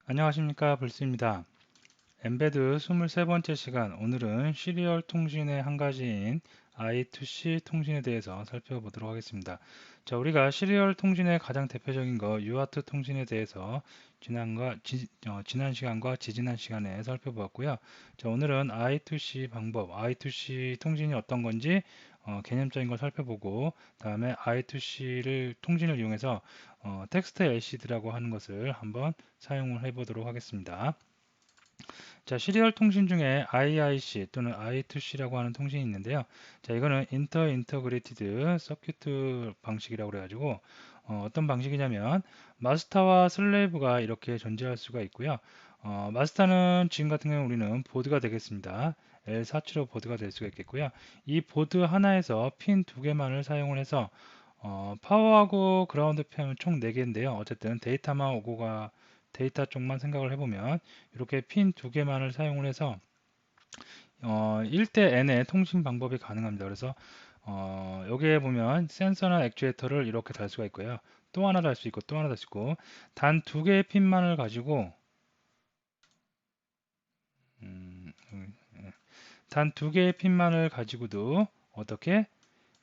안녕하십니까, 불스입니다. 엠베드 23번째 시간, 오늘은 시리얼 통신의 한 가지인 I2C 통신에 대해서 살펴보도록 하겠습니다. 자, 우리가 시리얼 통신의 가장 대표적인 거 UART 통신에 대해서 지난 시간과 지지난 시간에 살펴보았고요. 자, 오늘은 I2C 방법, I2C 통신이 어떤 건지 개념적인 걸 살펴보고, 다음에 I2C를 통신을 이용해서 텍스트 LCD라고 하는 것을 한번 사용을 해보도록 하겠습니다. 자, 시리얼 통신 중에 IIC 또는 I2C라고 하는 통신이 있는데요. 자, 이거는 인터그레이티드 서큐트 방식이라고 그래가지고 떤 방식이냐면 마스터와 슬레이브가 이렇게 존재할 수가 있고요. 마스터는 지금 같은 경우 우리는 보드가 되겠습니다. L475 보드가 될 수가 있겠고요. 이 보드 하나에서 핀 두 개만을 사용을 해서 파워하고 그라운드 편은 총 4개인데요. 어쨌든 데이터 쪽만 생각을 해보면 이렇게 핀 두 개만을 사용을 해서 1대 N의 통신 방법이 가능합니다. 그래서 여기에 보면 센서나 액추에이터를 이렇게 달 수가 있고요. 또 하나 달 수 있고 또 하나 달 수 있고 단 두 개의 핀만을 가지고 음, 단 두 개의 핀만을 가지고도 어떻게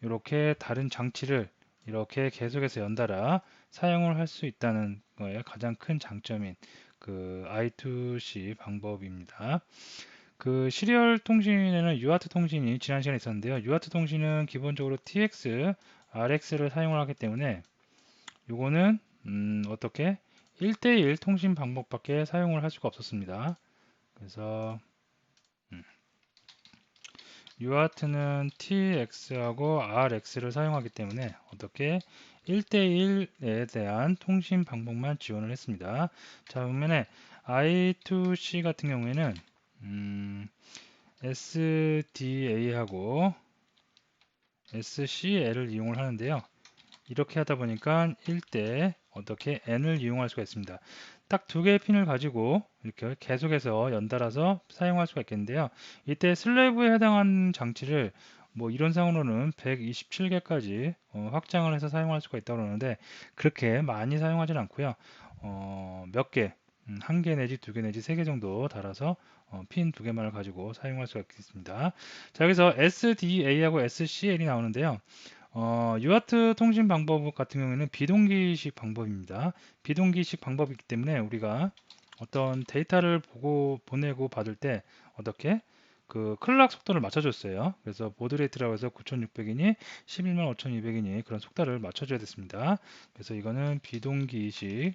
이렇게 다른 장치를 이렇게 계속해서 연달아 사용을 할 수 있다는 거에 가장 큰 장점인 그 I2C 방법입니다. 그 시리얼 통신에는 UART 통신이 지난 시간에 있었는데요. UART 통신은 기본적으로 TX, RX를 사용을 하기 때문에 요거는 어떻게 1대1 통신 방법밖에 사용을 할 수가 없었습니다. 그래서 UART는 TX하고 RX를 사용하기 때문에 어떻게 1대1에 대한 통신 방법만 지원을 했습니다. 자, 반면에 I2C 같은 경우에는 SDA하고 SCL을 이용을 하는데요. 이렇게 하다 보니까 1대 어떻게 N을 이용할 수가 있습니다. 딱 두 개의 핀을 가지고 이렇게 계속해서 연달아서 사용할 수가 있겠는데요. 이때 슬래브에 해당하는 장치를 뭐 이론상으로는 127개까지 확장을 해서 사용할 수가 있다고 그러는데 그렇게 많이 사용하지는 않고요. 몇 개, 한 개 내지 두 개 내지 세 개 정도 달아서 핀 두 개만을 가지고 사용할 수가 있겠습니다. 자, 여기서 SDA하고 SCL이 나오는데요. 유아트 통신 방법 같은 경우에는 비동기식 방법입니다. 비동기식 방법이기 때문에 우리가 어떤 데이터를 보내고 받을 때 어떻게 그 클락 속도를 맞춰줬어요. 그래서 보드 레이트라고 해서 9600이니 11만 5200이니 그런 속도를 맞춰줘야 됐습니다. 그래서 이거는 비동기식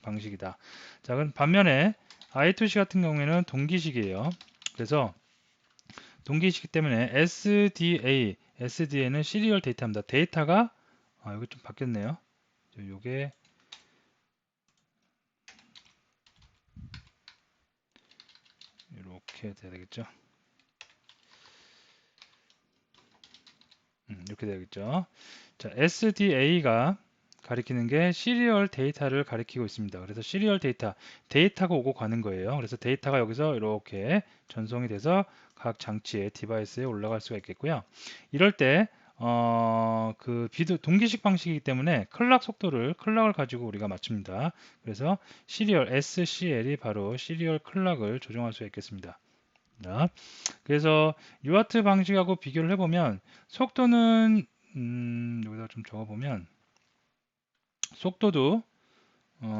방식이다. 자, 그럼 반면에 I2C 같은 경우에는 동기식이에요. 그래서 동기시기 때문에 SDA는 시리얼 데이터입니다. 데이터가 여기 좀 바뀌었네요. 요게 이렇게 돼야 되겠죠. 이렇게 되겠죠. 자, SDA가 가리키는 게 시리얼 데이터를 가리키고 있습니다. 그래서 시리얼 데이터가 오고 가는 거예요. 그래서 데이터가 여기서 이렇게 전송이 돼서 각 장치의 디바이스에 올라갈 수가 있겠고요. 이럴 때 그 동기식 방식이기 때문에 클락을 가지고 우리가 맞춥니다. 그래서 시리얼 SCL이 바로 시리얼 클락을 조정할 수 있겠습니다. 자, 그래서 유아트 방식하고 비교를 해보면 속도는 여기다 좀 적어보면 속도도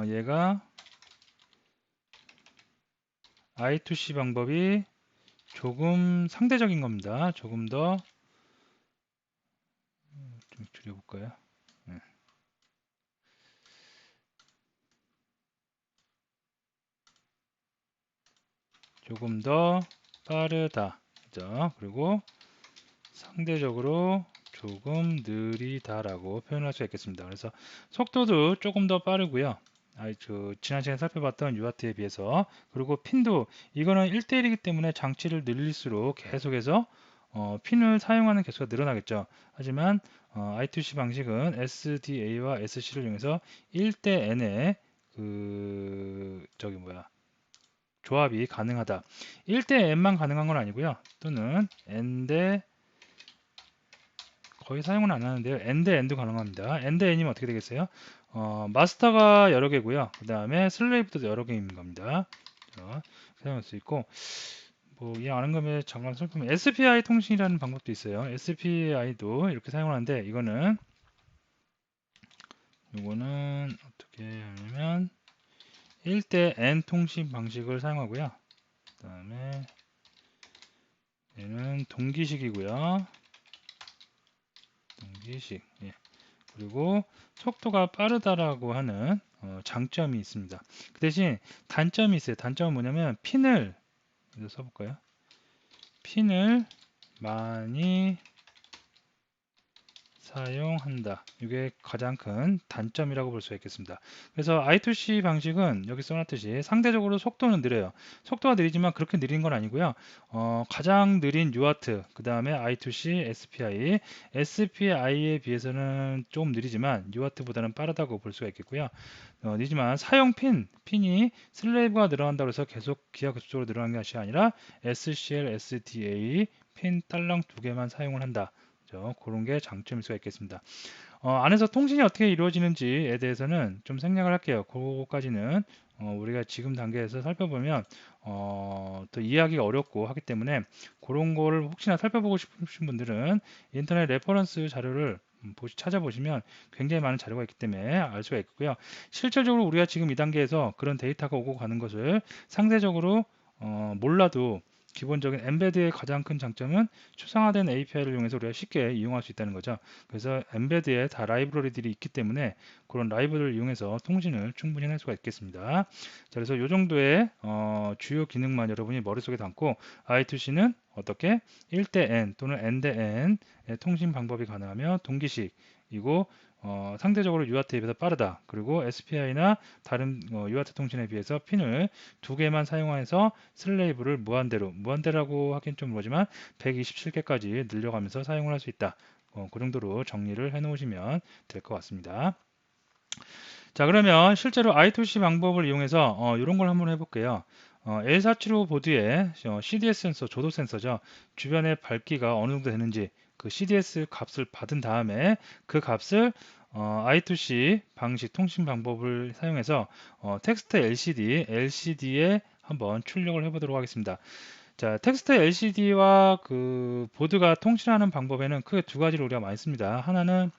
얘가 I2C 방법이 조금 상대적인 겁니다. 조금 더 좀 줄여볼까요? 네. 조금 더 빠르다. 그죠? 그리고 상대적으로 조금 느리다라고 표현할 수 있겠습니다. 그래서 속도도 조금 더 빠르고요. 지난 시간에 살펴봤던 UART에 비해서 그리고 핀도 이거는 1대1이기 때문에 장치를 늘릴수록 계속해서 핀을 사용하는 개수가 늘어나겠죠. 하지만 I2C 방식은 SDA와 SC를 이용해서 1대 N의 조합이 가능하다. 1대 N만 가능한 건 아니고요. 또는 N 대 거의 사용은 안 하는데요. 엔드 가능합니다. 엔드 N이면 어떻게 되겠어요? 마스터가 여러 개고요. 그 다음에 슬레이브도 여러 개인 겁니다. 자, 사용할 수 있고, 뭐 이해 안 한 거면 잠깐 살펴보면 SPI 통신이라는 방법도 있어요. SPI도 이렇게 사용하는데 이거는 어떻게 하냐면 1대 N 통신 방식을 사용하고요. 그 다음에 얘는 동기식이고요. 동기식. 예. 그리고 속도가 빠르다라고 하는 장점이 있습니다. 그 대신 단점이 있어요. 단점은 뭐냐면 핀을 써볼까요? 핀을 많이 사용한다. 이게 가장 큰 단점이라고 볼 수가 있겠습니다. 그래서 I2C 방식은 여기 써놨듯이 상대적으로 속도는 느려요. 속도가 느리지만 그렇게 느린 건 아니고요. 가장 느린 UART, 그 다음에 I2C, SPI, SPI에 비해서는 조금 느리지만 UART보다는 빠르다고 볼 수가 있겠고요. 느리지만 사용 핀이 슬레이브가 늘어난다고 해서 계속 기하급수적으로 늘어나는 것이 아니라 SCL, SDA 핀 딸랑 두 개만 사용을 한다. 그런 게 장점일 수가 있겠습니다. 안에서 통신이 어떻게 이루어지는지에 대해서는 좀 생략을 할게요. 그거까지는 우리가 지금 단계에서 살펴보면 더 이해하기가 어렵고 하기 때문에 그런 거를 혹시나 살펴보고 싶으신 분들은 인터넷 레퍼런스 자료를 찾아보시면 굉장히 많은 자료가 있기 때문에 알 수가 있고요. 실질적으로 우리가 지금 이 단계에서 그런 데이터가 오고 가는 것을 상대적으로 몰라도 기본적인 엠베드의 가장 큰 장점은 추상화된 API를 이용해서 우리가 쉽게 이용할 수 있다는 거죠. 그래서 엠베드에 다 라이브러리들이 있기 때문에 그런 라이브러리를 이용해서 통신을 충분히 해낼 수가 있겠습니다. 자, 그래서 이 정도의 주요 기능만 여러분이 머릿속에 담고 I2C는 어떻게 1대 N 또는 N대 N의 통신 방법이 가능하며 동기식이고 상대적으로 UART에 비해서 빠르다. 그리고 SPI나 다른 UART 통신에 비해서 핀을 두 개만 사용해서 슬레이브를 무한대라고 하긴 좀 그러지만 127개까지 늘려가면서 사용을 할 수 있다. 그 정도로 정리를 해 놓으시면 될 것 같습니다. 자, 그러면 실제로 I2C 방법을 이용해서 이런 걸 한번 해볼게요. L475 보드에 CDS 센서, 조도 센서죠. 주변의 밝기가 어느 정도 되는지 그 CDS 값을 받은 다음에 그 값을 I2C 방식 통신 방법을 사용해서 텍스트 LCD에 한번 출력을 해보도록 하겠습니다. 자, 텍스트 LCD와 그 보드가 통신하는 방법에는 크게 두 가지를 우리가 많이 씁니다. 하나는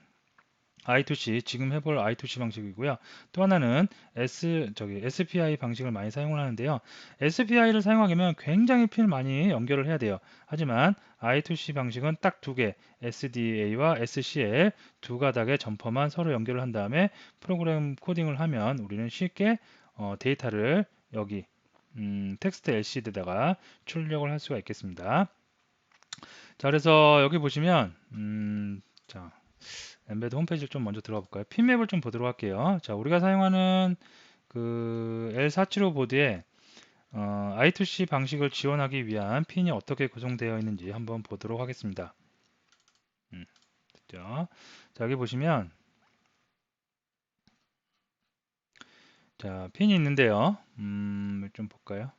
I2C, 지금 해볼 I2C 방식이고요. 또 하나는 SPI 방식을 많이 사용을 하는데요. SPI를 사용하려면 굉장히 핀을 많이 연결을 해야 돼요. 하지만 I2C 방식은 딱 두 개, SDA와 SCL 두 가닥의 점퍼만 서로 연결을 한 다음에 프로그램 코딩을 하면 우리는 쉽게 데이터를 여기 텍스트 LCD에다가 출력을 할 수가 있겠습니다. 자, 그래서 여기 보시면 자, 엠베드 홈페이지를 좀 먼저 들어가 볼까요? 핀맵을 좀 보도록 할게요. 자, 우리가 사용하는 그 L475 보드에 I2C 방식을 지원하기 위한 핀이 어떻게 구성되어 있는지 한번 보도록 하겠습니다. 됐죠? 자, 여기 보시면 자, 핀이 있는데요. 좀 볼까요?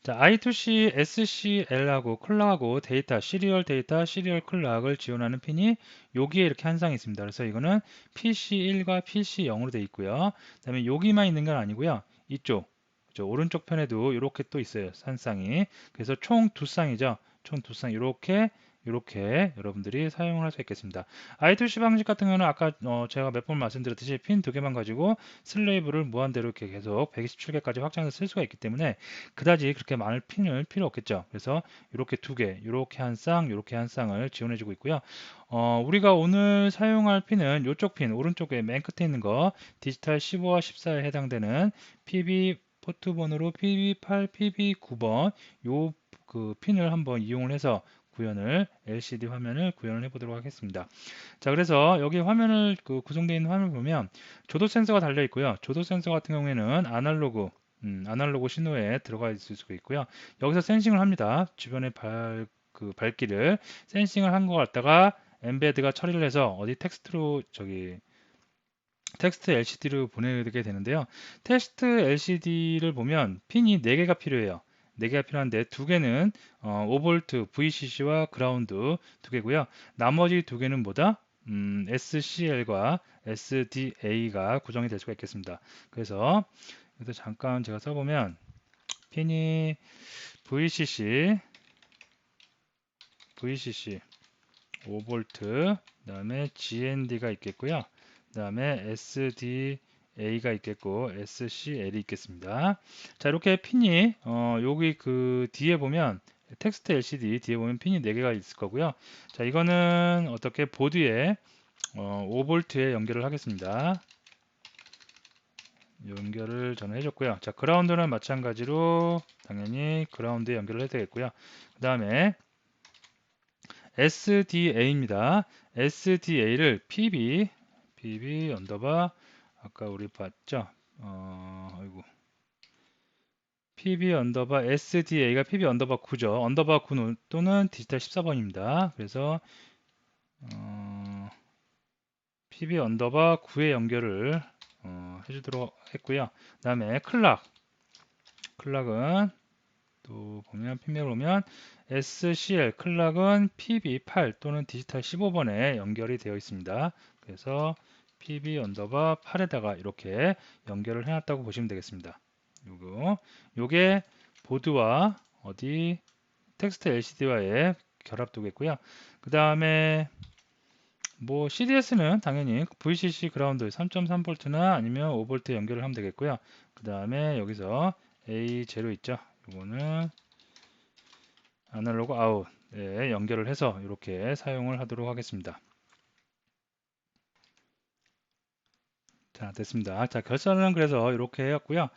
자, I2C, SCL하고 클락하고 데이터, 시리얼 데이터, 시리얼 클락을 지원하는 핀이 여기에 이렇게 한 쌍이 있습니다. 그래서 이거는 PC1과 PC0으로 되어 있고요. 그 다음에 여기만 있는 건 아니고요. 이쪽, 오른쪽 편에도 이렇게 또 있어요. 한 쌍이. 그래서 총 두 쌍이죠. 총 두 쌍, 이렇게 여러분들이 사용을 할 수 있겠습니다. I2C 방식 같은 경우는 아까 제가 몇 번 말씀드렸듯이 핀 두 개만 가지고 슬레이브를 무한대로 이렇게 계속 127개까지 확장해서 쓸 수가 있기 때문에 그다지 그렇게 많은 핀을 필요 없겠죠. 그래서 이렇게 두 개, 이렇게 한 쌍, 이렇게 한 쌍을 지원해주고 있고요. 우리가 오늘 사용할 핀은 이쪽 핀, 오른쪽에 맨 끝에 있는 거 디지털 15와 14에 해당되는 PB 포트 번호로 PB8, PB9번 요 그 핀을 한번 이용을 해서 LCD 화면을 구현을 해보도록 하겠습니다. 자, 그래서 여기 화면을 구성되어 있는 화면을 보면 조도 센서가 달려 있고요. 조도 센서 같은 경우에는 아날로그 신호에 들어가 있을 수가 있고요. 여기서 센싱을 합니다. 주변의 밝기를 센싱을 한 거 갖다가 엠베드가 처리를 해서 어디 텍스트 LCD로 보내게 되는데요. 텍스트 LCD를 보면 핀이 4개가 필요해요. 4개가 필요한데 2개는 5V VCC와 그라운드 2개고요. 나머지 2개는 뭐다? SCL과 SDA가 구성이 될 수가 있겠습니다. 그래서 여기서 잠깐 제가 써보면 핀이 VCC 5V, 그 다음에 GND가 있겠고요. 그 다음에 SDA가 있겠고 SCL이 있겠습니다. 자, 이렇게 핀이 여기 그 뒤에 보면 텍스트 LCD 뒤에 보면 핀이 4개가 있을 거고요. 자, 이거는 어떻게 보드에 5V에 연결을 하겠습니다. 연결을 저는 해줬고요. 자, 그라운드는 마찬가지로 당연히 그라운드에 연결을 해야 되겠고요. 그 다음에 SDA입니다. SDA를 PB 언더바 아까 우리 봤죠? 아이고. PB 언더바 SDA가 PB 언더바 9죠. 언더바 9 또는 디지털 14번입니다. 그래서 PB 언더바 9에 연결을 해주도록 했고요. 그 다음에 클락은 또 보면 핀맥을 보면 SCL 클락은 PB8 또는 디지털 15번에 연결이 되어 있습니다. 그래서 PB 언더바 8에다가 이렇게 연결을 해놨다고 보시면 되겠습니다. 요게 보드와 어디 텍스트 LCD와의 결합도겠고요. 그 다음에 뭐 CDS는 당연히 VCC 그라운드 3.3V나 아니면 5V 연결을 하면 되겠고요. 그 다음에 여기서 A0 있죠. 이거는 아날로그 아웃에 연결을 해서 이렇게 사용을 하도록 하겠습니다. 자, 됐습니다. 자, 결선은 그래서 이렇게 해왔고요.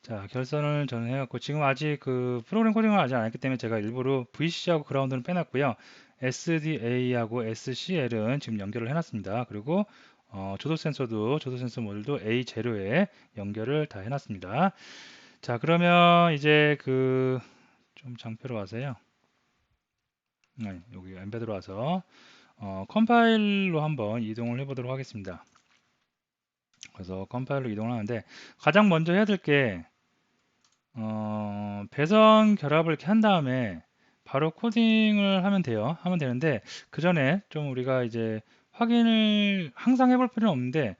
자, 결선을 저는 해갖고 지금 아직 그 프로그램 코딩을 아직 안 했기 때문에 제가 일부러 VCC하고 그라운드는 빼놨고요. SDA하고 SCL은 지금 연결을 해놨습니다. 그리고 조도 센서 모듈도 A0에 연결을 다 해놨습니다. 자, 그러면 이제 그 좀 장표로 와서요. 여기 엠베드로 와서 컴파일로 한번 이동을 해보도록 하겠습니다. 그래서 컴파일로 이동을 하는데 가장 먼저 해야 될 게 배선 결합을 이렇게 한 다음에 바로 코딩을 하면 돼요. 하면 되는데 그 전에 좀 우리가 이제 확인을 항상 해볼 필요는 없는데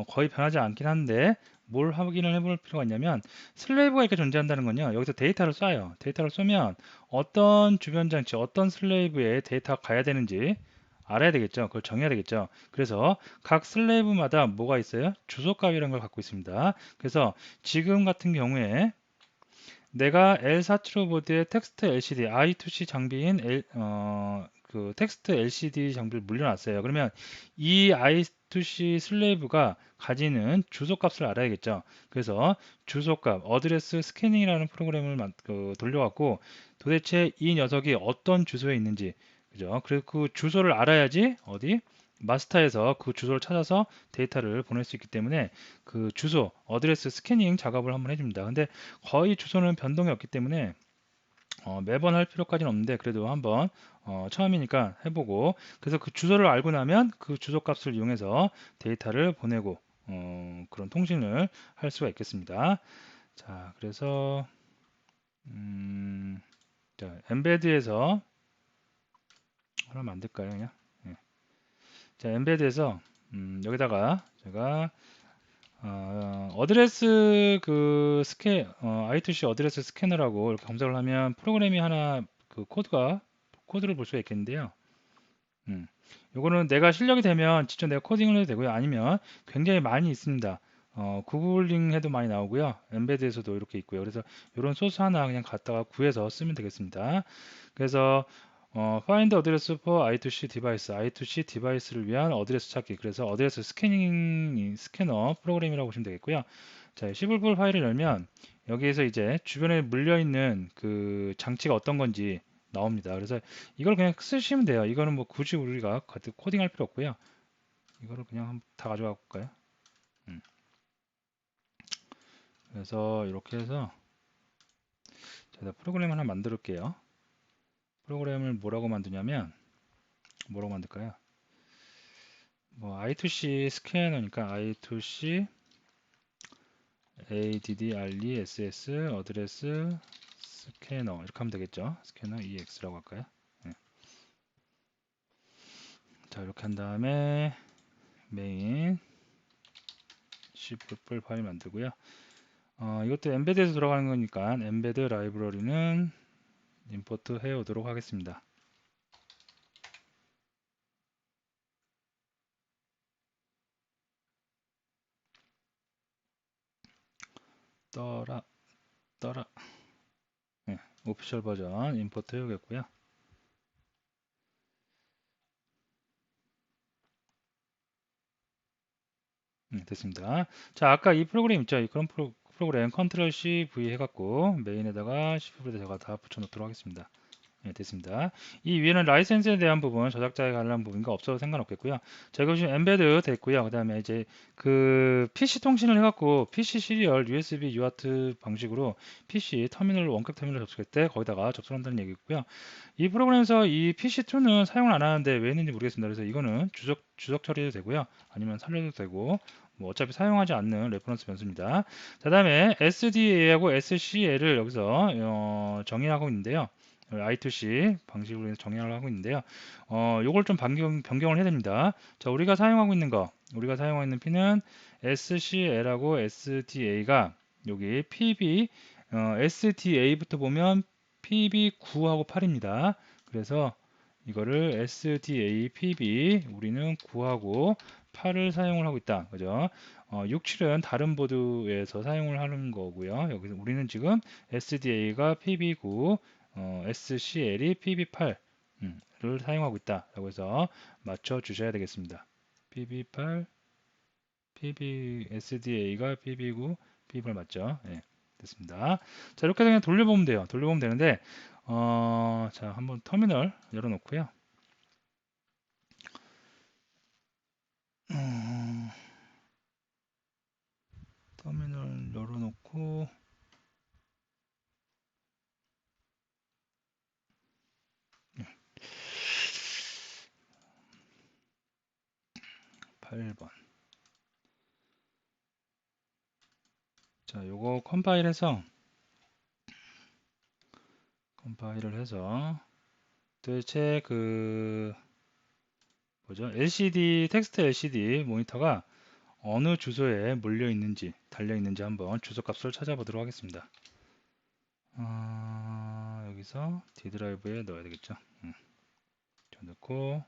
거의 변하지 않긴 한데 뭘 확인을 해볼 필요가 있냐면 슬레이브가 이렇게 존재한다는 건요. 여기서 데이터를 쏴요. 데이터를 쏘면 어떤 주변 장치, 어떤 슬레이브에 데이터가 가야 되는지 알아야 되겠죠. 그걸 정해야 되겠죠. 그래서 각 슬레이브마다 뭐가 있어요? 주소값이라는 걸 갖고 있습니다. 그래서 지금 같은 경우에 내가 L475 보드에 텍스트 LCD, I2C 장비인 그 텍스트 LCD 장비를 물려놨어요. 그러면 이 I2C 슬레이브가 가지는 주소값을 알아야겠죠. 그래서 주소값, 어드레스 스캐닝이라는 프로그램을 돌려갖고 도대체 이 녀석이 어떤 주소에 있는지, 그죠? 그리고 그 주소를 알아야지 어디? 마스터에서 그 주소를 찾아서 데이터를 보낼 수 있기 때문에 그 주소, 어드레스 스캐닝 작업을 한번 해줍니다. 근데 거의 주소는 변동이 없기 때문에 매번 할 필요까지는 없는데 그래도 한번 처음이니까 해보고 그래서 그 주소를 알고 나면 그 주소 값을 이용해서 데이터를 보내고 그런 통신을 할 수가 있겠습니다. 자, 그래서 자, 엠베드에서 하나 만들까요, 그냥? 예. 자, 엠베드에서 여기다가 제가 어드레스 그 I2C 어드레스 스캐너라고 이렇게 검색을 하면 프로그램이 하나 그 코드를 볼 수가 있겠는데요. 요거는 내가 실력이 되면 직접 내가 코딩을 해도 되고요. 아니면 굉장히 많이 있습니다. 구글링 해도 많이 나오고요. 엠베드에서도 이렇게 있고요. 그래서 이런 소스 하나 그냥 갖다가 구해서 쓰면 되겠습니다. 그래서 find address for I2C device, I2C 디바이스를 위한 어드레스 찾기. 그래서 어드레스 스캐너 프로그램이라고 보시면 되겠고요. 자, 시블블 파일을 열면 여기에서 이제 주변에 물려 있는 그 장치가 어떤 건지 나옵니다. 그래서 이걸 그냥 쓰시면 돼요. 이거는 뭐 굳이 우리가 코딩할 필요 없고요. 이거를 그냥 다 가져가 볼까요? 그래서 이렇게 해서 제가 프로그램 하나 만들게요. 프로그램을 뭐라고 만들까요? 뭐 I2C 스캐너니까 I2C address 어드레스 스캐너 이렇게 하면 되겠죠. 스캐너 EX라고 할까요? 네. 자, 이렇게 한 다음에 메인 C++ 파일 만들고요. 이것도 엠베드에서 들어가는 거니까 엠베드 라이브러리는 임포트 해 오도록 하겠습니다. 떠라 네, 오피셜 버전 임포트 해오겠고요. 됐습니다. 자, 아까 이 프로그램 있죠? 이 그런 프로그램 컨트롤 C V 해갖고 메인에다가 C++에다가 다 붙여놓도록 하겠습니다. 네, 됐습니다. 이 위에는 라이센스에 대한 부분, 저작자에 관련 부분과 없어도 상관없겠고요. 자, 이거 지금 엠베드 됐고요. 그 다음에 이제 그 PC 통신을 해갖고 PC 시리얼 USB UART 방식으로 PC 터미널, 원격 터미널 접속할 때 거기다가 접속한다는 얘기고요. 이 프로그램에서 이 PC2는 사용을 안 하는데 왜 했는지 모르겠습니다. 그래서 이거는 주석 처리도 되고요. 아니면 살려도 되고, 뭐 어차피 사용하지 않는 레퍼런스 변수입니다. 자, 다음에 SDA하고 SCL을 여기서 정의하고 있는데요. I2C 방식으로 해서 정의를 하고 있는데요. 요걸 좀 변경을 해야 됩니다. 자, 우리가 사용하고 있는 핀은 SCL하고 SDA가 여기 PB, SDA부터 보면 PB9하고 8입니다. 그래서 이거를 SDA PB 우리는 9하고 8을 사용을 하고 있다. 그죠? 6, 7은 다른 보드에서 사용을 하는 거고요. 여기서 우리는 지금 SDA가 PB9, SCL이 PB8를 사용하고 있다. 라고 해서 맞춰 주셔야 되겠습니다. PB8, SDA가 PB9, PB8 맞죠? 네, 됐습니다. 자, 이렇게 그냥 돌려보면 돼요. 돌려보면 되는데, 자, 한번 터미널 열어놓고요. 터미널 열어놓고, 8번. 자, 요거 컴파일을 해서 도대체 그 뭐죠? LCD 텍스트 LCD 모니터가 어느 주소에 몰려 있는지 달려 있는지 한번 주소 값을 찾아보도록 하겠습니다. 여기서 D 드라이브에 넣어야 되겠죠. 저 넣고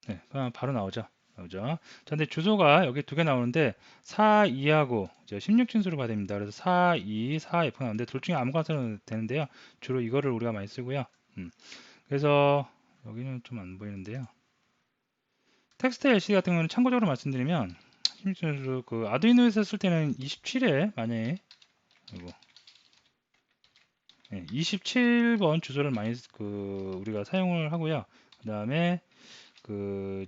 네, 바로 나오죠. 자, 근데 주소가 여기 두 개 나오는데 42하고 이제 16진수로 봐야 됩니다. 그래서 42, 4F 나오는데 둘 중에 아무거나 써도 되는데요. 주로 이거를 우리가 많이 쓰고요. 그래서 여기는 좀 안 보이는데요. 텍스트 LCD 같은 경우는 참고적으로 말씀드리면 16진수 그 아두이노에서 쓸 때는 27에 만약에 이거 27번 주소를 많이 우리가 사용을 하고요. 그 다음에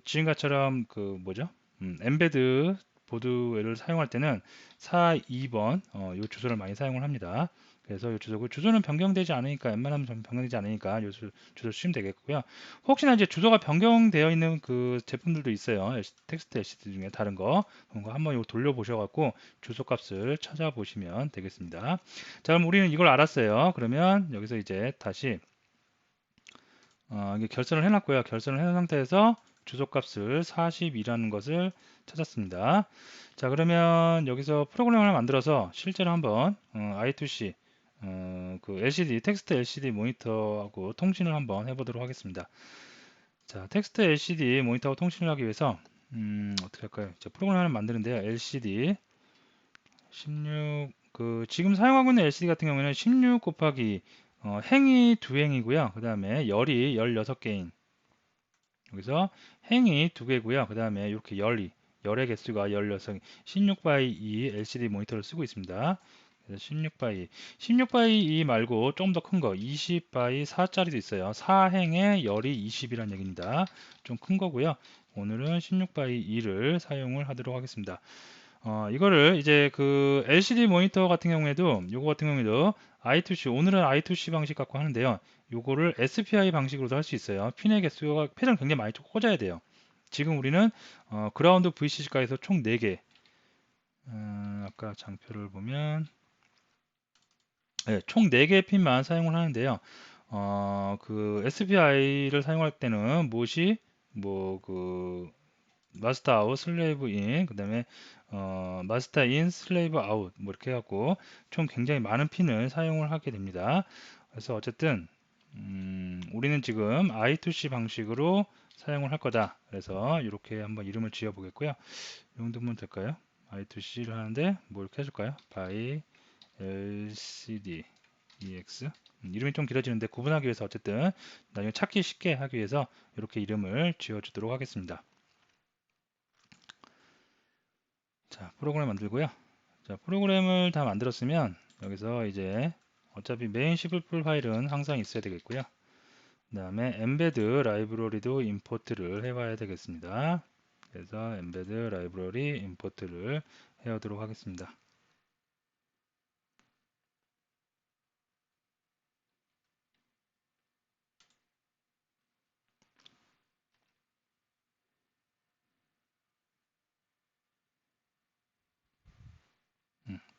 지금처럼 뭐죠? 엠베드 보드웨어를 사용할 때는 42번 이 주소를 많이 사용을 합니다. 그래서 이 주소는 변경되지 않으니까 웬만하면 변경되지 않으니까 이 주소 쓰시면 되겠고요. 혹시나 이제 주소가 변경되어 있는 그 제품들도 있어요. 텍스트 LCD 중에 다른 거 그런 거 한번 이거 돌려보셔갖고 주소 값을 찾아보시면 되겠습니다. 자, 그럼 우리는 이걸 알았어요. 그러면 여기서 이제 다시 이게 결선을 해놨고요. 결선을 해놓은 상태에서 주소값을 42라는 것을 찾았습니다. 자, 그러면 여기서 프로그램을 하나 만들어서 실제로 한번 I2C 그 LCD 텍스트 LCD 모니터하고 통신을 한번 해보도록 하겠습니다. 자, 텍스트 LCD 모니터하고 통신을 하기 위해서 어떻게 할까요? 자, 프로그램 하나 만드는데요. LCD 16 지금 사용하고 있는 LCD 같은 경우에는 16 곱하기 행이 2행이고요. 그 다음에 열이 16개인 여기서 행이 2개고요. 그 다음에 이렇게 열의 개수가 16, 16x2 LCD 모니터를 쓰고 있습니다. 그래서 16x2, 16x2 말고 조금 더 큰 거, 20x4짜리도 있어요. 4행에 열이 20이라는 얘기입니다. 좀 큰 거고요. 오늘은 16x2를 사용을 하도록 하겠습니다. 이거를 이제 그 LCD 모니터 같은 경우에도 요거 같은 경우에도 I2C 오늘은 I2C 방식 갖고 하는데요. 요거를 SPI 방식으로도 할 수 있어요. 핀의 개수가 패턴 굉장히 많이 꽂아야 돼요. 지금 우리는 그라운드 VCC가에서 총 4개 아까 장표를 보면 총 4개의 핀만 사용을 하는데요. 그 SPI를 사용할 때는 못이 뭐그 마스터 아웃 슬레이브 인 그다음에 마스터 인 슬레이브 아웃 뭐 이렇게 해갖고 총 굉장히 많은 핀을 사용을 하게 됩니다. 그래서 어쨌든 우리는 지금 I2C 방식으로 사용을 할 거다. 그래서 이렇게 한번 이름을 지어 보겠고요. 이 정도면 될까요? I2C를 하는데 뭐 이렇게 해줄까요? by LCD EX 이름이 좀 길어지는데 구분하기 위해서 어쨌든 나중에 찾기 쉽게 하기 위해서 이렇게 이름을 지어 주도록 하겠습니다. 자, 프로그램 만들고요. 자, 프로그램을 다 만들었으면 여기서 이제 어차피 메인 C++ 파일은 항상 있어야 되겠고요. 그 다음에 embed 라이브러리도 임포트를 해봐야 되겠습니다. 그래서 embed 라이브러리 임포트를 해오도록 하겠습니다.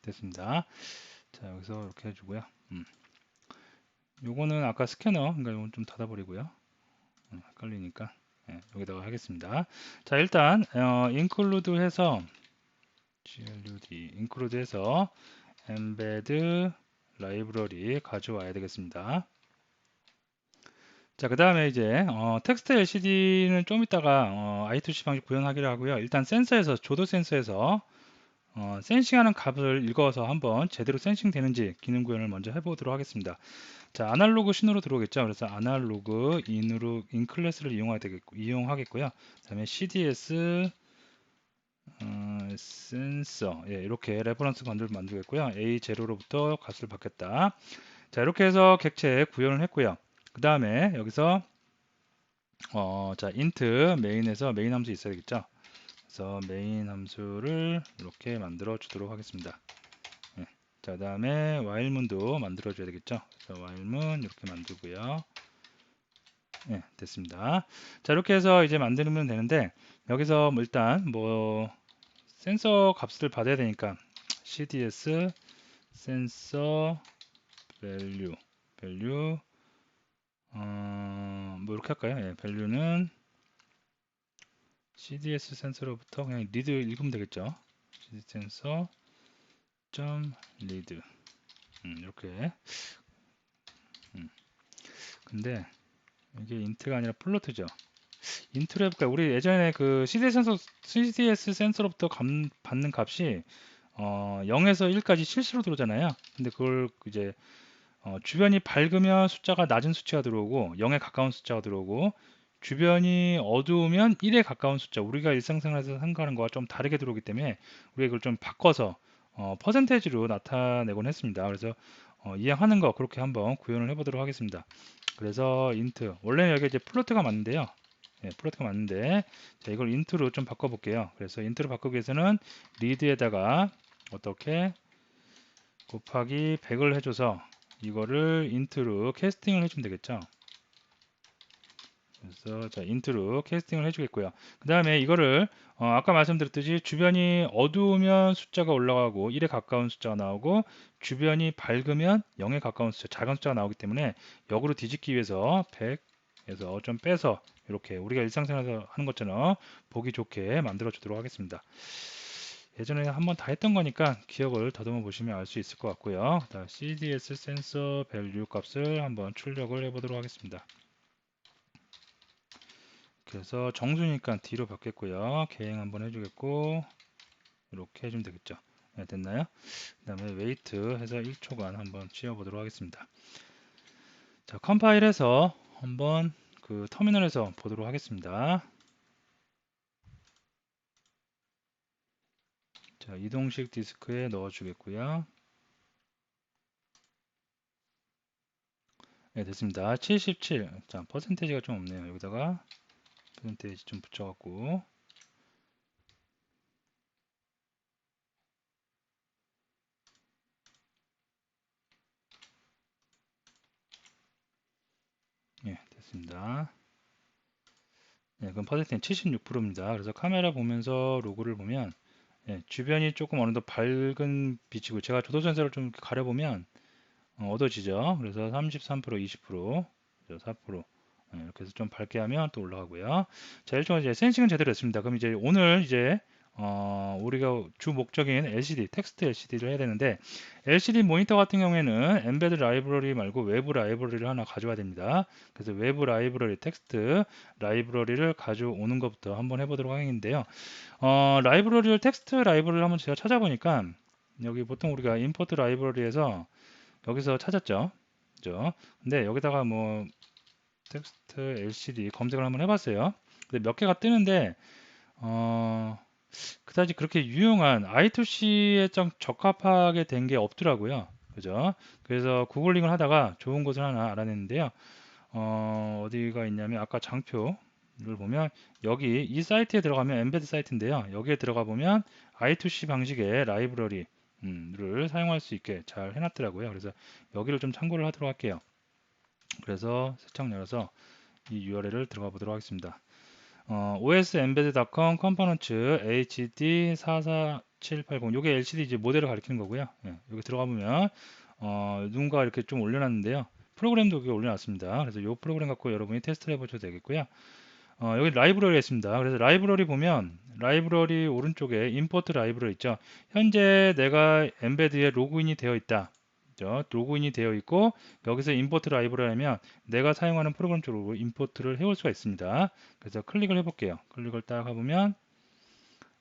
됐습니다. 자, 여기서 이렇게 해주고요. 요거는 아까 스캐너, 그러니까 이건 좀 닫아버리고요. 헷갈리니까 여기다가 하겠습니다. 자, 일단 include 해서 include 해서 embed 라이브러리 가져와야 되겠습니다. 자, 그 다음에 이제 텍스트 LCD는 좀 이따가 I2C 방식 구현하기로 하고요. 일단 센서에서 조도 센서에서 센싱하는 값을 읽어서 한번 제대로 센싱 되는지 기능 구현을 먼저 해보도록 하겠습니다. 자, 아날로그 신호로 들어오겠죠. 그래서 아날로그 인으로 인 클래스를 이용하겠고요. 그다음에 CDS 센서 이렇게 레퍼런스 건드를 만들겠고요. A0로부터 값을 받겠다. 자, 이렇게 해서 객체 구현을 했고요. 그 다음에 여기서 자, int 메인에서 메인 함수 있어야 되겠죠. 그래서 메인 함수를 이렇게 만들어 주도록 하겠습니다. 자, 다음에 while문도 만들어 줘야 되겠죠. 그래서 while문 이렇게 만들고요. 됐습니다. 자, 이렇게 해서 이제 만들면 되는데 여기서 뭐 일단 뭐 센서 값을 받아야 되니까 CDS 센서 밸류 뭐 이렇게 할까요? value는 CDS 센서로부터 그냥 리드 읽으면 되겠죠. CDS 센서 점 리드 이렇게 근데 이게 인트가 아니라 플로트죠. 인트로 해볼까요? 우리 예전에 그 CDS 센서로부터 받는 값이 0에서 1까지 실수로 들어오잖아요. 근데 그걸 이제 주변이 밝으면 숫자가 낮은 수치가 들어오고 0에 가까운 숫자가 들어오고 주변이 어두우면 1에 가까운 숫자 우리가 일상생활에서 생각하는 거와 좀 다르게 들어오기 때문에 우리가 이걸 좀 바꿔서 퍼센테이지로 나타내곤 했습니다. 그래서 이해하는 거 그렇게 한번 구현을 해보도록 하겠습니다. 그래서 인트 원래는 여기 이제 플로트가 맞는데요. 플로트가 맞는데 자, 이걸 인트로 좀 바꿔볼게요. 그래서 인트로 바꾸기 위해서는 리드에다가 어떻게 곱하기 100을 해줘서 이거를 인트로 캐스팅을 해주면 되겠죠. 그래서 자, 인트로 캐스팅을 해주겠고요. 그 다음에 이거를 아까 말씀드렸듯이 주변이 어두우면 숫자가 올라가고 1에 가까운 숫자가 나오고 주변이 밝으면 0에 가까운 숫자, 작은 숫자가 나오기 때문에 역으로 뒤집기 위해서 100에서 좀 빼서 이렇게 우리가 일상생활에서 하는 것처럼 보기 좋게 만들어 주도록 하겠습니다. 예전에 한번 다 했던 거니까 기억을 더듬어 보시면 알 수 있을 것 같고요. CDS 센서 밸류 값을 한번 출력을 해보도록 하겠습니다. 그래서 정수니까 D로 바뀌었고요. 계행 한번 해주겠고 이렇게 해주면 되겠죠. 됐나요? 그 다음에 wait 해서 1초간 한번 지어보도록 하겠습니다. 자, 컴파일해서 한번 그 터미널에서 보도록 하겠습니다. 자, 이동식 디스크에 넣어 주겠고요. 됐습니다. 77. 자, 퍼센테이지가 좀 없네요. 여기다가 퍼센테이지 좀 붙여갖고 됐습니다. 그럼 퍼센테이지 76%입니다. 그래서 카메라 보면서 로그를 보면 주변이 조금 어느 정도 밝은 빛이고 제가 조도 센서를 좀 가려보면 어두워지죠. 그래서 33%, 20%, 4%, 이렇게 해서 좀 밝게 하면 또 올라가고요. 자, 일종의 이제 센싱은 제대로 됐습니다. 그럼 이제 오늘 이제 우리가 주 목적인 LCD, 텍스트 LCD를 해야 되는데 LCD 모니터 같은 경우에는 엠베드 라이브러리 말고 외부 라이브러리를 하나 가져와야 됩니다. 그래서 외부 라이브러리, 텍스트 라이브러리를 가져오는 것부터 한번 해보도록 하겠는데요. 라이브러리를 텍스트 라이브러리를 한번 제가 찾아보니까 여기 보통 우리가 임포트 라이브러리에서 여기서 찾았죠. 그죠? 근데 여기다가 뭐 텍스트 LCD 검색을 한번 해봤어요. 근데 몇 개가 뜨는데 그다지 그렇게 유용한 I2C에 좀 적합하게 된 게 없더라고요. 그죠? 그래서 구글링을 하다가 좋은 곳을 하나 알아냈는데요. 어디가 있냐면 아까 장표를 보면 여기 이 사이트에 들어가면 엠베드 사이트인데요. 여기에 들어가 보면 I2C 방식의 라이브러리를 사용할 수 있게 잘 해놨더라고요. 그래서 여기를 좀 참고를 하도록 할게요. 그래서 새 창 열어서 이 URL을 들어가 보도록 하겠습니다. osembed.com 컴포넌츠 hd44780 요게 LCD 이제 모델을 가리키는 거고요. 여기 들어가 보면 누군가 이렇게 좀 올려놨는데요. 프로그램도 여기 올려놨습니다. 그래서 이 프로그램 갖고 여러분이 테스트를 해보셔도 되겠고요. 여기 라이브러리가 있습니다. 그래서 라이브러리 보면 라이브러리 오른쪽에 임포트 라이브러리 있죠. 현재 내가 엠베드에 로그인이 되어 있다. 그죠? 로그인이 되어 있고 여기서 임포트 라이브러리 하면 내가 사용하는 프로그램 쪽으로 임포트를 해올 수가 있습니다. 그래서 클릭을 해볼게요. 클릭을 딱 해보면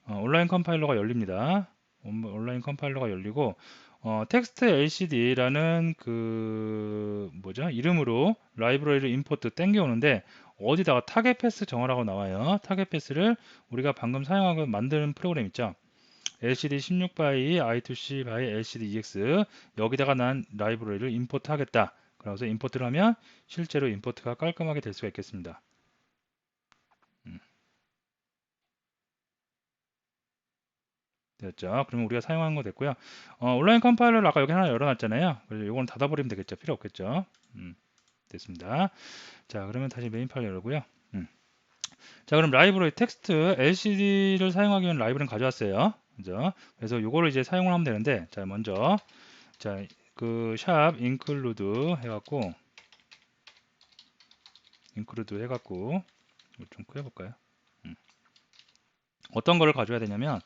온라인 컴파일러가 열립니다. 온라인 컴파일러가 열리고 텍스트 LCD라는 그 뭐죠? 이름으로 라이브러리를 임포트 땡겨오는데 어디다가 타겟 패스 정하라고 나와요. 타겟 패스를 우리가 방금 사용하고 만드는 프로그램 있죠. LCD 16 by I2C by LCD EX 여기다가 난 라이브러리를 임포트 하겠다. 그래서 임포트를 하면 실제로 임포트가 깔끔하게 될 수가 있겠습니다. 됐죠. 그러면 우리가 사용한 거 됐고요. 온라인 컴파일러를 아까 여기 하나 열어놨잖아요. 그래서 이건 닫아버리면 되겠죠. 필요 없겠죠. 됐습니다. 자, 그러면 다시 메인 파일 열고요. 자, 그럼 라이브러리 텍스트 LCD를 사용하기 위한 라이브러리는 가져왔어요. 그죠? 그래서 이거를 이제 사용을 하면 되는데, 자, 먼저 자, 그 샵 include 해갖고 이거 좀 꾸며볼까요? 어떤 거를 가져야 되냐면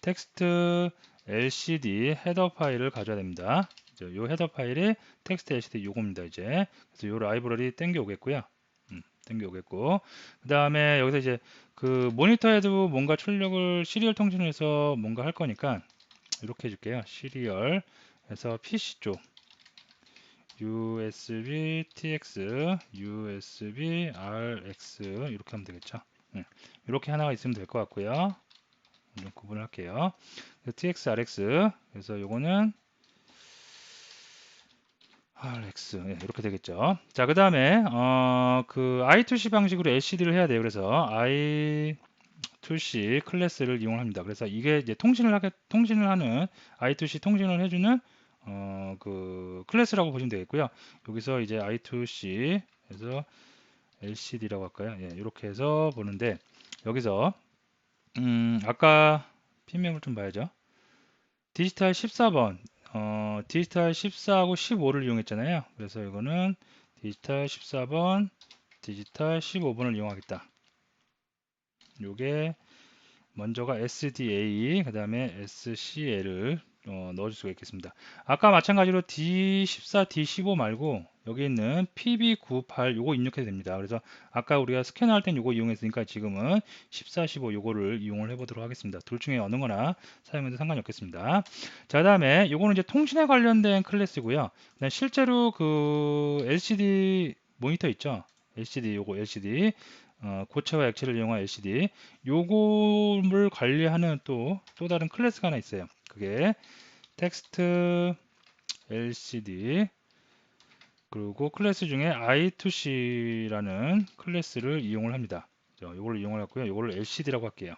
텍스트 LCD 헤더 파일을 가져야 됩니다. 이 헤더 파일이 텍스트 LCD 요겁니다. 이제 그래서 요 라이브러리 땡겨 오겠고요. 땡겨 오겠고 그 다음에 여기서 이제 그 모니터에도 뭔가 출력을 시리얼 통신을 해서 뭔가 할 거니까 이렇게 해줄게요. 시리얼 해서 PC 쪽 USB TX, USB RX 이렇게 하면 되겠죠. 이렇게 하나가 있으면 될 것 같고요. 좀 구분을 할게요. TX, RX 그래서 요거는 RX 이렇게 되겠죠. 자, 그 다음에 그 I2C 방식으로 LCD를 해야 돼요. 그래서 I2C 클래스를 이용합니다. 그래서 이게 이제 통신을 하는 I2C 통신을 해주는 그 클래스라고 보시면 되겠고요. 여기서 이제 I2C 해서 LCD라고 할까요? 이렇게 해서 보는데 여기서 아까 핀맵을 좀 봐야죠. 디지털 14번 디지털 14하고 15를 이용했잖아요. 그래서 이거는 디지털 14번, 디지털 15번을 이용하겠다. 요게 먼저가 SDA, 그 다음에 SCL을 넣어줄 수가 있겠습니다. 아까 마찬가지로 D14, D15 말고 여기 있는 PB98 요거 입력해도 됩니다. 그래서 아까 우리가 스캐너할 땐 요거 이용했으니까 지금은 14, 15 요거를 이용을 해보도록 하겠습니다. 둘 중에 어느 거나 사용해도 상관이 없겠습니다. 자, 그 다음에 요거는 이제 통신에 관련된 클래스고요. 그다음 실제로 그 LCD 모니터 있죠? LCD 요거 LCD 고체와 액체를 이용한 LCD 요거를 관리하는 또 다른 클래스가 하나 있어요. 그게 텍스트 LCD 그리고 클래스 중에 I2C라는 클래스를 이용을 합니다. 요걸 이용을 했고요. 요거를 LCD라고 할게요.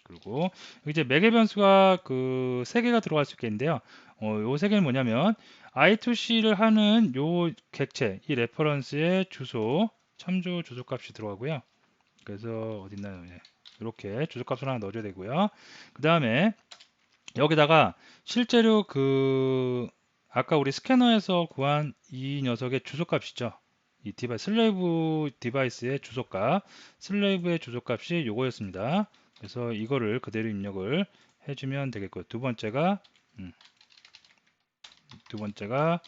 그리고 이제 매개 변수가 그 세 개가 들어갈 수 있겠는데요. 요 세 개는 뭐냐면 I2C를 하는 요 객체, 이 레퍼런스의 주소, 참조 주소 값이 들어가고요. 그래서 어디 있나요? 이렇게 주소값을 하나 넣어줘야 되고요. 그 다음에 여기다가 실제로 아까 우리 스캐너에서 구한 이 녀석의 주소값이죠. 이 슬레이브 디바이스의 주소값, 슬레이브의 주소값이 요거였습니다. 그래서 이거를 그대로 입력을 해주면 되겠고요. 음, 두 번째가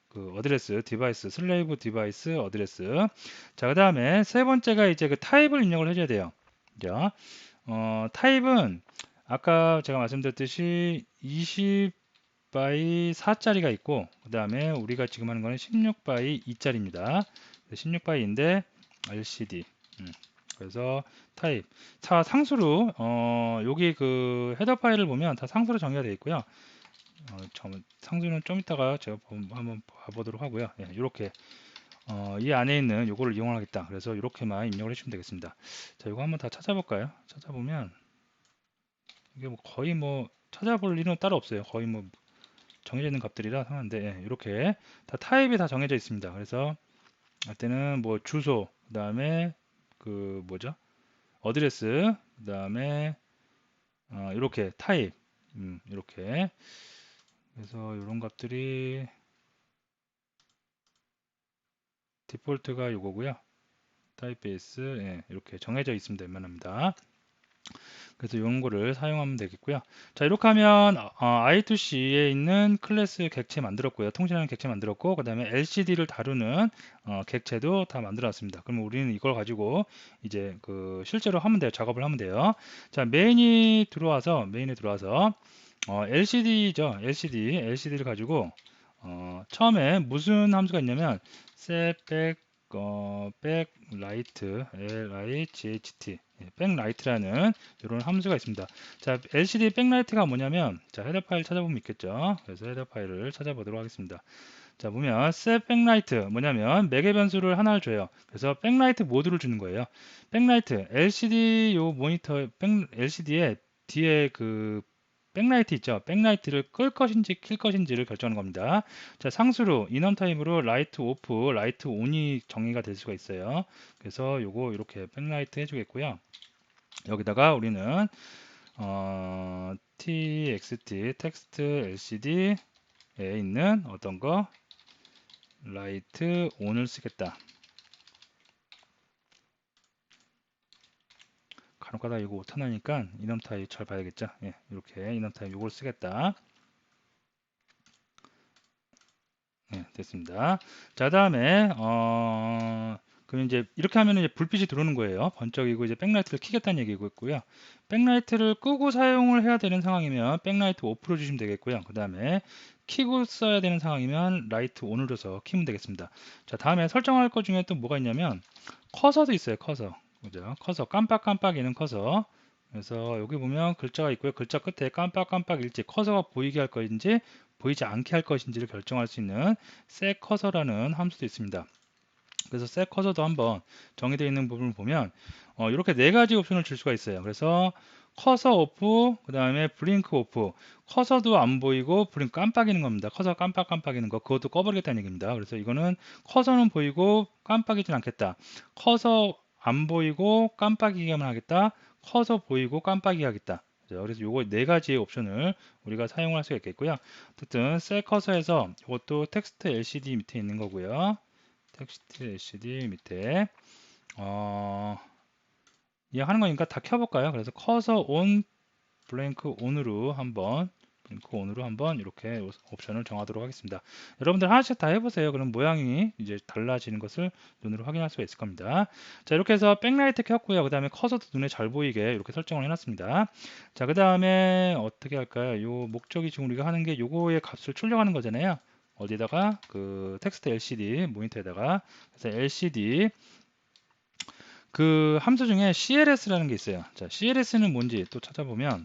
그 어드레스 디바이스 슬레이브 디바이스 어드레스. 자, 그 다음에 세 번째가 이제 그 타입을 입력을 해줘야 돼요. 자, 타입은 아까 제가 말씀드렸듯이 20 by 4짜리가 있고, 그 다음에 우리가 지금 하는 거는 16 by 2짜리입니다. 16 by인데 LCD. 그래서 타입. 자, 상수로 여기 그 헤더 파일을 보면 다 상수로 정의가 되어 있고요. 상수는 좀 이따가 제가 한번 봐보도록 하고요. 예, 이렇게 이 안에 있는 요거를 이용하겠다. 그래서 이렇게만 입력을 해주시면 되겠습니다. 자, 이거 한번 다 찾아볼까요? 찾아보면 이게 뭐 거의 뭐 찾아볼 일은 따로 없어요. 거의 뭐 정해져 있는 값들이라 하는데, 예, 이렇게 다 타입이 다 정해져 있습니다. 그래서 할 때는 뭐 주소, 그 다음에 그 뭐죠? 어드레스, 그 다음에 이렇게 타입, 이렇게. 그래서 이런 값들이 디폴트가 요거고요. 타입 베이스, 예, 이렇게 정해져 있습니다. 웬만합니다. 그래서 이런 거를 사용하면 되겠고요. 자, 이렇게 하면 I2C에 있는 클래스 객체 만들었고요. 통신하는 객체 만들었고, 그 다음에 LCD를 다루는 객체도 다 만들었습니다. 그러면 우리는 이걸 가지고 이제 그 실제로 하면 돼요. 작업을 하면 돼요. 자, 메인에 들어와서 LCD죠. LCD를 가지고 처음에 무슨 함수가 있냐면 set backlight light backlight라는 이런 함수가 있습니다. 자, LCD backlight가 뭐냐면, 자, 헤더 파일 찾아보면 있겠죠. 그래서 헤더 파일을 찾아보도록 하겠습니다. 자, 보면 set backlight 뭐냐면 매개 변수를 하나를 줘요. 그래서 backlight 모드를 주는 거예요. backlight LCD 요 모니터 LCD에 뒤에 그 백라이트 있죠. 백라이트를 끌 것인지 킬 것인지를 결정하는 겁니다. 자, 상수로 인원 타입으로 라이트 오프, 라이트 온이 정의가 될 수가 있어요. 그래서 요거 이렇게 백라이트 해주겠고요. 여기다가 우리는 txt 텍스트 LCD에 있는 어떤 거 라이트 온을 쓰겠다. 간혹가다 이거 못하나니까 이넘 타입 잘 봐야겠죠. 예, 이렇게 이넘 타입 요걸 쓰겠다. 네, 됐습니다. 자, 다음에 그럼 이제 이렇게 하면 이제 불빛이 들어오는 거예요. 번쩍이고 이제 백라이트를 켜겠다는 얘기고요. 백라이트를 끄고 사용을 해야 되는 상황이면 백라이트 오프로 주시면 되겠고요. 그 다음에 켜고 써야 되는 상황이면 라이트 온을 줘서 켜면 되겠습니다. 자, 다음에 설정할 것 중에 또 뭐가 있냐면 커서도 있어요. 커서. 그죠? 커서 깜빡깜빡이는 커서. 그래서 여기 보면 글자가 있고요. 글자 끝에 깜빡깜빡일지 커서가 보이게 할 것인지 보이지 않게 할 것인지를 결정할 수 있는 set cursor라는 함수도 있습니다. 그래서 set cursor도 한번 정의되어 있는 부분을 보면 이렇게 네 가지 옵션을 줄 수가 있어요. 그래서 커서 오프, 그 다음에 블링크 오프. 커서도 안 보이고 블링크 깜빡이는 겁니다. 커서 깜빡깜빡이는 거 그것도 꺼버리겠다는 얘기입니다. 그래서 이거는 커서는 보이고 깜빡이진 않겠다. 커서 안 보이고 깜빡이기만 하겠다. 커서 보이고 깜빡이 하겠다. 그래서 요거 네 가지의 옵션을 우리가 사용할 수가 있겠고요. 어쨌든 셀 커서에서 이것도 텍스트 LCD 밑에 있는 거고요. 텍스트 LCD 밑에 이해하는 거니까 다 켜볼까요? 그래서 커서 온 블랭크 온으로 한번 이렇게 옵션을 정하도록 하겠습니다. 여러분들 하나씩 다 해보세요. 그럼 모양이 이제 달라지는 것을 눈으로 확인할 수가 있을 겁니다. 자, 이렇게 해서 백라이트 켰고요. 그 다음에 커서도 눈에 잘 보이게 이렇게 설정을 해놨습니다. 자, 그 다음에 어떻게 할까요? 요 목적이 지금 우리가 하는 게 요거의 값을 출력하는 거잖아요. 어디다가 그 텍스트 LCD 모니터에다가 그래서 LCD 그 함수 중에 CLS라는 게 있어요. 자, CLS는 뭔지 또 찾아보면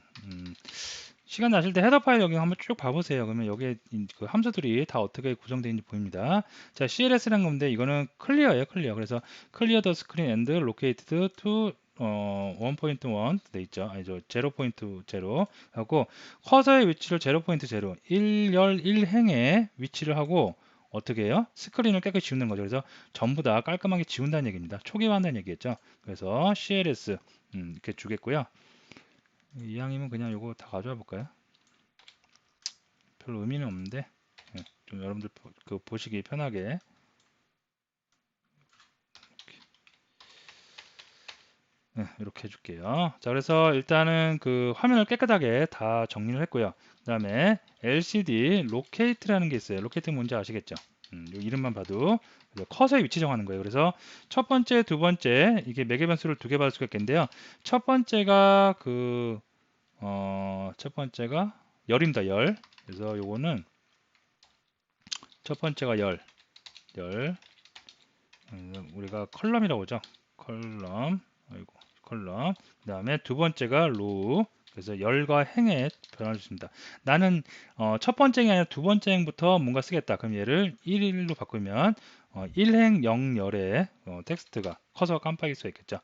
시간 나실 때 헤더 파일 여기 한번 쭉 봐보세요. 그러면 여기에 그 함수들이 다 어떻게 구성되어 있는지 보입니다. 자, CLS라는 건데 이거는 클리어예요, 클리어. 그래서 clear the screen and located to 1.1 돼 있죠. 아니죠. 0.0 하고 커서의 위치를 0.0 1열 1행에 위치를 하고 어떻게 해요? 스크린을 깨끗이 지우는 거죠. 그래서 전부 다 깔끔하게 지운다는 얘기입니다. 초기화한다는 얘기겠죠. 그래서 CLS 이렇게 주겠고요. 이왕이면 그냥 요거 다 가져와 볼까요? 별로 의미는 없는데 좀 여러분들 보시기 편하게 이렇게 해줄게요. 자, 그래서 일단은 그 화면을 깨끗하게 다 정리를 했고요. 그 다음에 LCD 로케이트라는 게 있어요. 로케이트 뭔지 아시겠죠? 요 이름만 봐도 커서의 위치 정하는 거예요. 그래서 첫 번째, 두 번째 이게 매개 변수를 두 개 받을 수가 있겠는데요. 첫 번째가 첫 번째가 열입니다. 열. 그래서 요거는 첫 번째가 열. 우리가 컬럼이라고 하죠. 컬럼. 아이고, 컬럼. 그 다음에 두 번째가 로우. 그래서 열과 행에 변화를 줍니다. 나는 첫 번째 행이 아니라 두 번째 행부터 뭔가 쓰겠다. 그럼 얘를 1일로 바꾸면 1행 0열에 텍스트가 커서가 깜빡일 수 있겠죠.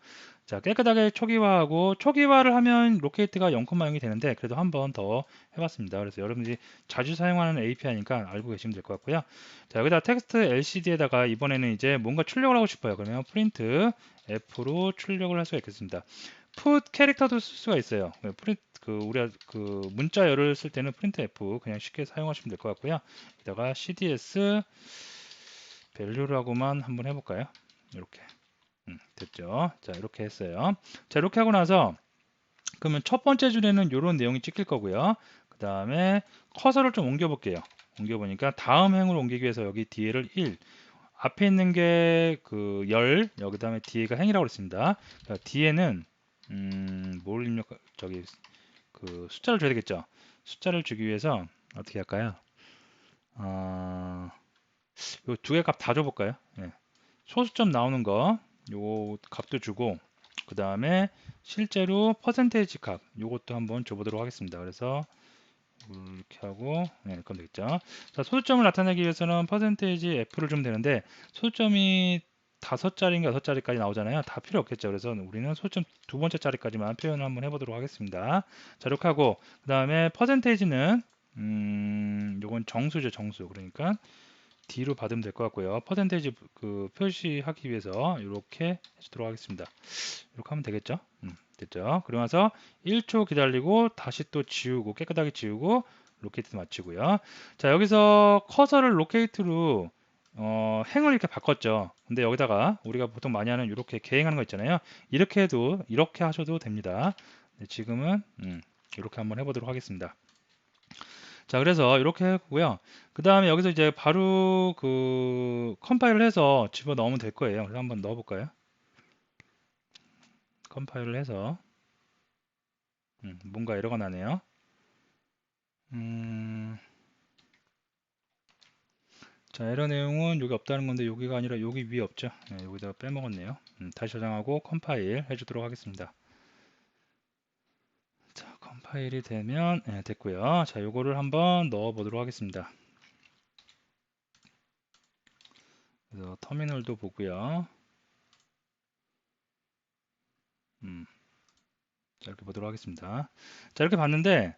자, 깨끗하게 초기화하고 초기화를 하면 로케이트가 0,0이 되는데 그래도 한 번 더 해봤습니다. 그래서 여러분들이 자주 사용하는 API니까 알고 계시면 될 것 같고요. 자, 여기다 텍스트 LCD에다가 이번에는 이제 뭔가 출력을 하고 싶어요. 그러면 프린트 F로 출력을 할 수가 있겠습니다. put 캐릭터도 쓸 수가 있어요. 우리가 그 문자열을 쓸 때는 프린트 F 그냥 쉽게 사용하시면 될 것 같고요. 여기다가 CDS value라고만 한번 해볼까요? 이렇게 됐죠. 자, 이렇게 했어요. 자, 이렇게 하고 나서 그러면 첫 번째 줄에는 이런 내용이 찍힐 거고요. 그 다음에 커서를 좀 옮겨 볼게요. 옮겨 보니까 다음 행으로 옮기기 위해서 여기 뒤에를 1 앞에 있는 게 그 열 여기 다음에 뒤에가 행이라고 그랬습니다. 그러니까 뒤에는 뭘 입력 저기 그 숫자를 줘야 되겠죠. 숫자를 주기 위해서 어떻게 할까요? 요 두 개 값 다 줘볼까요? 예. 소수점 나오는 거 요 값도 주고 그 다음에 실제로 퍼센테이지 값 요것도 한번 줘보도록 하겠습니다. 그래서 이렇게 하고 그럼 되겠죠. 자, 소수점을 나타내기 위해서는 퍼센테이지 F를 주면 되는데 소수점이 5자리인가 6자리까지 나오잖아요. 다 필요 없겠죠. 그래서 우리는 소수점 두 번째 자리까지만 표현을 한번 해보도록 하겠습니다. 자, 이렇게 하고 그 다음에 퍼센테이지는 요건 정수죠. 정수. 그러니까 D로 받으면 될 것 같고요. 퍼센테이지 그 표시하기 위해서 이렇게 해주도록 하겠습니다. 이렇게 하면 되겠죠? 됐죠? 그러고 나서 1초 기다리고 다시 또 지우고 깨끗하게 지우고 로케이트 마치고요. 자, 여기서 커서를 로케이트로 행을 이렇게 바꿨죠. 근데 여기다가 우리가 보통 많이 하는 이렇게 개행하는 거 있잖아요. 이렇게 해도 이렇게 하셔도 됩니다. 네, 지금은 이렇게 한번 해보도록 하겠습니다. 자, 그래서 이렇게 했고요. 그 다음에 여기서 이제 바로 그 컴파일을 해서 집어 넣으면 될 거예요. 그래서 한번 넣어 볼까요? 컴파일을 해서 뭔가 에러가 나네요. 음, 자, 에러 내용은 여기 없다는 건데 여기가 아니라 여기 위에 없죠. 네, 여기다가 빼먹었네요. 다시 저장하고 컴파일 해주도록 하겠습니다. 자, 컴파일이 되면 됐고요. 자, 요거를 한번 넣어 보도록 하겠습니다. 그래서 터미널도 보고요. 자, 이렇게 보도록 하겠습니다. 자, 이렇게 봤는데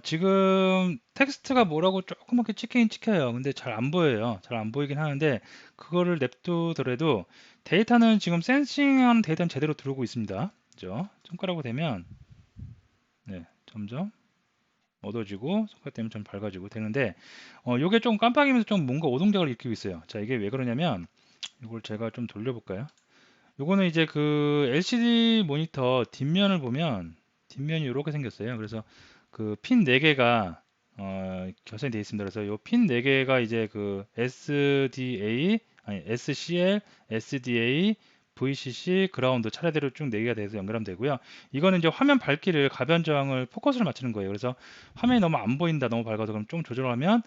지금 텍스트가 뭐라고 조그맣게 찍히긴 찍혀요. 근데 잘 안 보여요. 잘 안 보이긴 하는데 그거를 냅두더라도 데이터는 지금 센싱하는 데이터는 제대로 들어오고 있습니다. 그죠? 손가락으로 되면 점점 어두워지고 손가락 되면 좀 밝아지고 되는데 요게 좀 깜빡이면서 좀 뭔가 오동작을 일으키고 있어요. 자, 이게 왜 그러냐면 이걸 제가 좀 돌려볼까요? 요거는 이제 그 LCD 모니터 뒷면을 보면 뒷면이 이렇게 생겼어요. 그래서 그 핀 4개가 결선이 되어 있습니다. 그래서 요 핀 4개가 이제 그 SDA 아니 SCL, SDA, VCC, 그라운드 차례대로 쭉 4개가 돼서 연결하면 되고요. 이거는 이제 화면 밝기를 가변 저항을 포커스를 맞추는 거예요. 그래서 화면이 너무 안 보인다, 너무 밝아서 그럼 좀 조절하면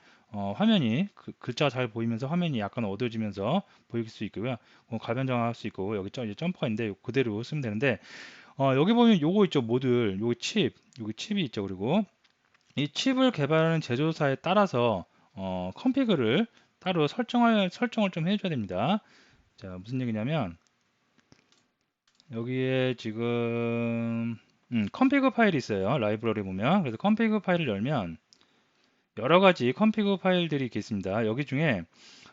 화면이 글자가 잘 보이면서 화면이 약간 어두워지면서 보일 수 있고요. 가변 정할 수 있고 여기 이제 점퍼가 있는데 그대로 쓰면 되는데 여기 보면 요거 있죠. 모듈 여기 여기 칩이 있죠. 그리고 이 칩을 개발하는 제조사에 따라서 컨피그를 따로 설정을 좀 해줘야 됩니다. 자, 무슨 얘기냐면 여기에 지금 컨피그 파일이 있어요. 라이브러리 보면 그래서 컨피그 파일을 열면 여러 가지 컴피그 파일들이 있겠습니다. 여기 중에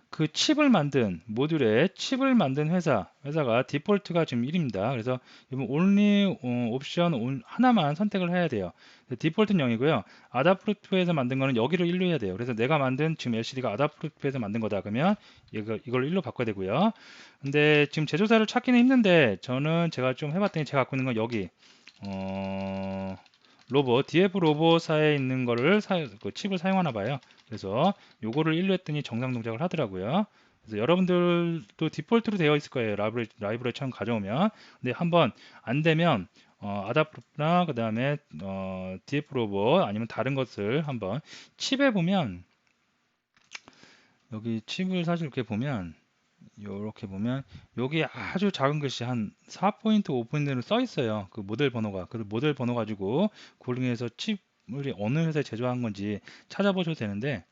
그 칩을 만든 모듈에 칩을 만든 회사가 디폴트가 지금 1입니다. 그래서 이번 only 옵션 하나만 선택을 해야 돼요. 디폴트는 0이고요. 아다프루트에서 만든 거는 여기를 1로 해야 돼요. 그래서 내가 만든 지금 LCD가 아다프루트에서 만든 거다. 그러면 이걸 1로 바꿔야 되고요. 근데 지금 제조사를 찾기는 힘든데 저는 제가 좀 해봤더니 제가 갖고 있는 건 여기 로봇 DF 로봇사에 있는 거를 그 칩을 사용하나 봐요. 그래서 요거를 1로 했더니 정상 동작을 하더라고요. 그래서 여러분들도 디폴트로 되어 있을 거예요. 라이브러리 처음 가져오면. 근데 한번 안 되면 아다프나 그 다음에 DF 로봇 아니면 다른 것을 한번 칩에 보면 여기 칩을 사실 이렇게 보면 이렇게 보면 여기 아주 작은 글씨 한 4포인트, 5포인트로 써 있어요. 그 모델 번호가. 그 모델 번호 가지고 구글링에서 칩을 어느 회사에 제조한 건지 찾아보셔도 되는데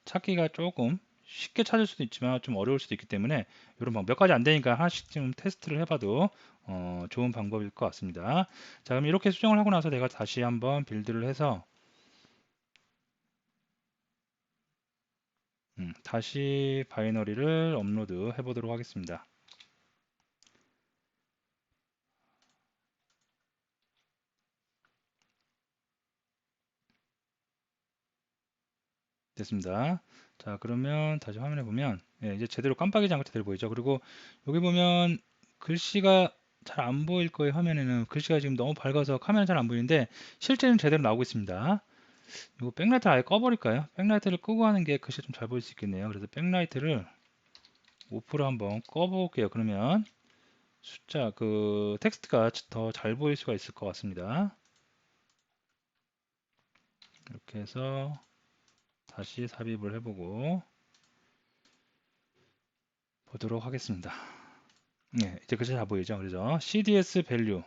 찾기가 조금 쉽게 찾을 수도 있지만 좀 어려울 수도 있기 때문에 이런 몇 가지 안 되니까 하나씩 좀 테스트를 해봐도 좋은 방법일 것 같습니다. 자, 그럼 이렇게 수정을 하고 나서 내가 다시 한번 빌드를 해서 다시 바이너리를 업로드 해보도록 하겠습니다. 됐습니다. 자, 그러면 다시 화면에 보면 이제 제대로 깜빡이지 않고 제대로 보이죠. 그리고 여기 보면 글씨가 잘 안 보일 거예요. 화면에는 글씨가 지금 너무 밝아서 카메라 잘 안 보이는데 실제는 제대로 나오고 있습니다. 이거 백라이트 아예 꺼버릴까요? 백라이트를 끄고 하는 게 글씨가 좀 잘 보일 수 있겠네요. 그래서 백라이트를 5% 한번 꺼볼게요. 그러면 숫자 그 텍스트가 더 잘 보일 수가 있을 것 같습니다. 이렇게 해서 다시 삽입을 해보고 보도록 하겠습니다. 네, 이제 글씨 잘 보이죠? 그래서 CDS 밸류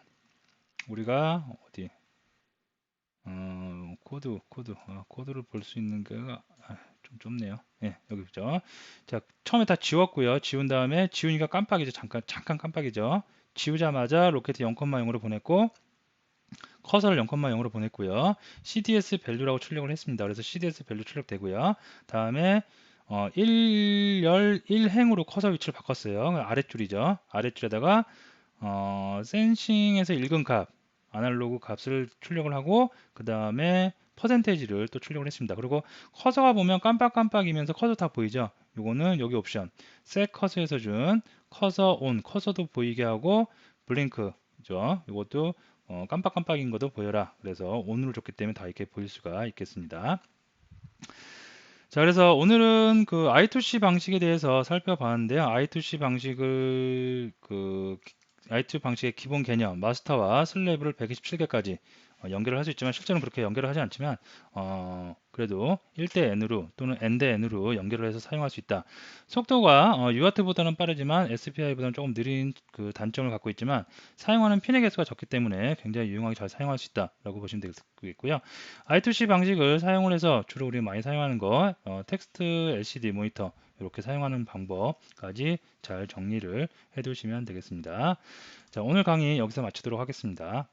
우리가 어디 코드를 볼 수 있는 게가 좀 좁네요. 예, 여기 있죠. 자, 처음에 다 지웠고요. 지운 다음에 지우니까 깜빡이죠. 잠깐 깜빡이죠. 지우자마자 로켓 0,0으로 보냈고 커서를 0,0으로 보냈고요. CDS 밸류라고 출력을 했습니다. 그래서 CDS 밸류 출력되고요. 다음에 1행으로 커서 위치를 바꿨어요. 아랫줄이죠. 아랫줄에다가 센싱에서 읽은 값, 아날로그 값을 출력을 하고 그 다음에 퍼센테이지를 또 출력을 했습니다. 그리고 커서가 보면 깜빡깜빡이면서 커서 다 보이죠? 요거는 여기 옵션 셋 커서에서 준 커서 온, 커서도 보이게 하고 블링크죠. 이것도 깜빡깜빡인 것도 보여라. 그래서 온으로 줬기 때문에 다 이렇게 보일 수가 있겠습니다. 자, 그래서 오늘은 그 I2C 방식에 대해서 살펴봤는데요. I2 방식의 기본 개념, 마스터와 슬레이브를 127개까지 연결을 할 수 있지만 실제로는 그렇게 연결을 하지 않지만 그래도 1대 n으로 또는 n대 n으로 연결을 해서 사용할 수 있다. 속도가 UART보다는 빠르지만 SPI보다는 조금 느린 그 단점을 갖고 있지만 사용하는 핀의 개수가 적기 때문에 굉장히 유용하게 잘 사용할 수 있다라고 보시면 되겠고요. I2C 방식을 사용을 해서 주로 우리가 많이 사용하는 거 텍스트 LCD 모니터 이렇게 사용하는 방법까지 잘 정리를 해 두시면 되겠습니다. 자, 오늘 강의 여기서 마치도록 하겠습니다.